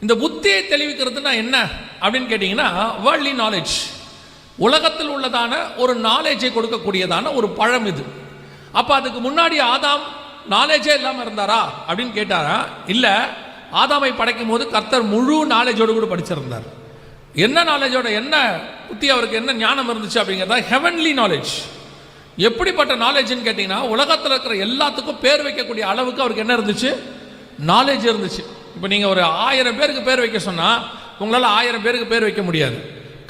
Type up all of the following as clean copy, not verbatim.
இந்த புத்தியை தெளிவிக்கிறதுனா என்ன அப்படின்னு கேட்டிங்கன்னா, வேர்ல்ட்லி நாலேஜ், உலகத்தில் உள்ளதான ஒரு நாலேஜை கொடுக்கக்கூடியதான ஒரு பழம் இது. அப்போ அதுக்கு முன்னாடி ஆதாம் நாலேஜே இல்லாமல் இருந்தாரா அப்படின்னு கேட்டாரா? இல்லை, ஆதாமை படைக்கும் போது கர்த்தர் முழு நாலேஜோடு கூட படிச்சிருந்தார். என்ன நாலேஜோட, என்ன புத்தி, அவருக்கு என்ன ஞானம் இருந்துச்சு அப்படிங்கிறதா ஹெவன்லி நாலேஜ். எப்படிப்பட்ட நாலேஜ்னு கேட்டிங்கன்னா, உலகத்தில் இருக்கிற எல்லாத்துக்கும் பேர் வைக்கக்கூடிய அளவுக்கு அவருக்கு என்ன இருந்துச்சு? நாலேஜ் இருந்துச்சு. இப்போ நீங்கள் ஒரு 1000 பேருக்கு பேர் வைக்க சொன்னால் உங்களால் 1000 பேருக்கு பேர் வைக்க முடியாது.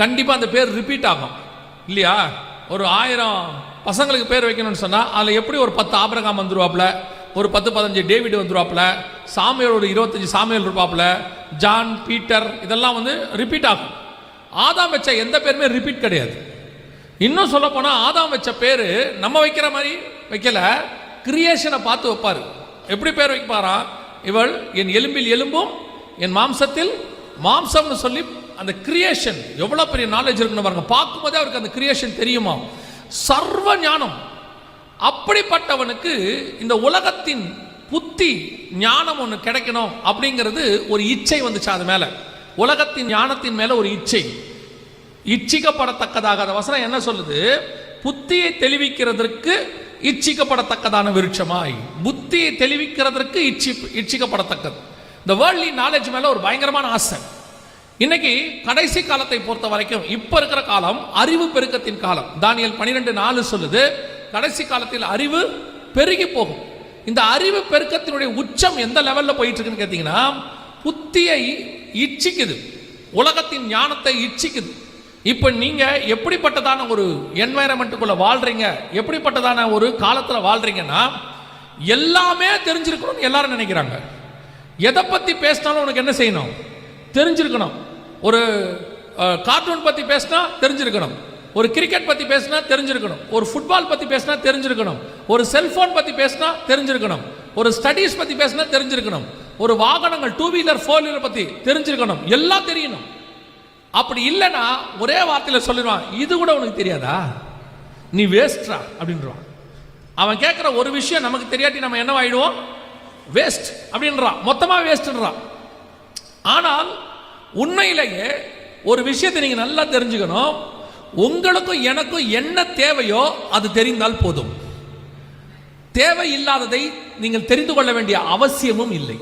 கண்டிப்பாக அந்த பேர் ரிப்பீட் ஆகும் இல்லையா? ஒரு 1000 பசங்களுக்கு பேர் வைக்கணும்னு சொன்னால் அதில் எப்படி ஒரு 10 ஆபிரகாம் வந்துருவாப்புல, ஒரு 10-15 டேவிட் வந்துருவாப்புல, சாமுவேல் ஒரு 25 சாமுவேல் இருப்பாப்புல, ஜான், பீட்டர், இதெல்லாம் ரிப்பீட் ஆகும். ஆதாம் வச்ச எந்த பேருமே ரிப்பீட் கிடையாது. இன்னும் சொல்ல போனால் ஆதாம் வச்ச பேர் நம்ம வைக்கிற மாதிரி வைக்கல, கிரியேஷனை பார்த்து வைப்பார். எப்படி பேர் வைப்பாரா? இவள் என் எலும்பில் எலும்பும் என் மாம்சத்தில் மாம்சம்னு சொல்லி அந்த கிரியேஷன் எவ்வளோ பெரிய நாலேஜ் இருக்குன்னு பாருங்க. பார்க்கும்போதே அவருக்கு அந்த கிரியேஷன் தெரியுமா, சர்வ ஞானம். அப்படிப்பட்டவனுக்கு இந்த உலகத்தின் புத்தி ஞானம் ஒன்று கிடைக்கணும் அப்படிங்கிறது ஒரு இச்சை வந்துச்சு. அது மேலே, உலகத்தின் ஞானத்தின் மேலே ஒரு இச்சை, இச்சிக்கப்படத்தக்கதாக. அந்த வசனம் என்ன சொல்லுது? புத்தியை தெளிவிக்கிறதற்கு இச்சிக்கப்படத்தக்கதான விருட்சமாய், புத்தியை தெளிவிக்கிறதற்கு இச்சிக்கப்படத்தக்கது. இந்த வேர்ல்ட்லி நாலேஜ் மேலே ஒரு பயங்கரமான ஆசை. இன்னைக்கு கடைசி காலத்தை பொறுத்த வரைக்கும், இப்போ இருக்கிற காலம் அறிவு பெருக்கத்தின் காலம். தானியேல் 12:4 சொல்லுது, கடைசி காலத்தில் அறிவு பெருகி போகும். இந்த அறிவு பெருக்கத்தினுடைய உச்சம் எந்த லெவலில் போயிட்டு இருக்குன்னு கேட்டிங்கன்னா, புத்தியை இச்சிக்குது, உலகத்தின் ஞானத்தை இச்சிக்குது. இப்போ நீங்கள் எப்படிப்பட்டதான ஒரு என்வாயரன்மெண்ட்டுக்குள்ளே வாழ்கிறீங்க, எப்படிப்பட்டதான ஒரு காலத்தில் வாழ்கிறீங்கன்னா, எல்லாமே தெரிஞ்சிருக்கணும்னு எல்லாரும் நினைக்கிறாங்க. எதை பற்றி பேசினாலும் உனக்கு என்ன செய்யணும்? தெரிஞ்சிருக்கணும். ஒரு கார்ட்டூன் பற்றி பேசினா தெரிஞ்சிருக்கணும், ஒரு கிரிக்கெட் பற்றி பேசினா தெரிஞ்சிருக்கணும், ஒரு ஃபுட்பால் பற்றி பேசினா தெரிஞ்சிருக்கணும், ஒரு செல்ஃபோன் பற்றி பேசினா தெரிஞ்சிருக்கணும், ஒரு ஸ்டடீஸ் பற்றி பேசினா தெரிஞ்சிருக்கணும், ஒரு வாகனங்கள் 2 வீலர் 4 வீலர் பற்றி தெரிஞ்சிருக்கணும், எல்லாம் தெரியணும். அப்படி இல்லைன்னா ஒரே வார்த்தையில் சொல்லிடுவான், இது கூட உனக்கு தெரியாதா, நீ வேஸ்ட்ரா அப்படின்றான். அவன் கேட்குற ஒரு விஷயம் நமக்கு தெரியாட்டி நம்ம என்னவாயிடுவோம்? வேஸ்ட் அப்படின்றான், மொத்தமாக வேஸ்ட்ன்றான். ஆனால் உண்மையிலேயே ஒரு விஷயத்தை நீங்கள் நல்லா தெரிஞ்சுக்கணும். உங்களுக்கும் எனக்கும் என்ன தேவையோ அது தெரிந்தால் போதும். தேவையில்லாததை நீங்கள் தெரிந்து கொள்ள வேண்டிய அவசியமும் இல்லை.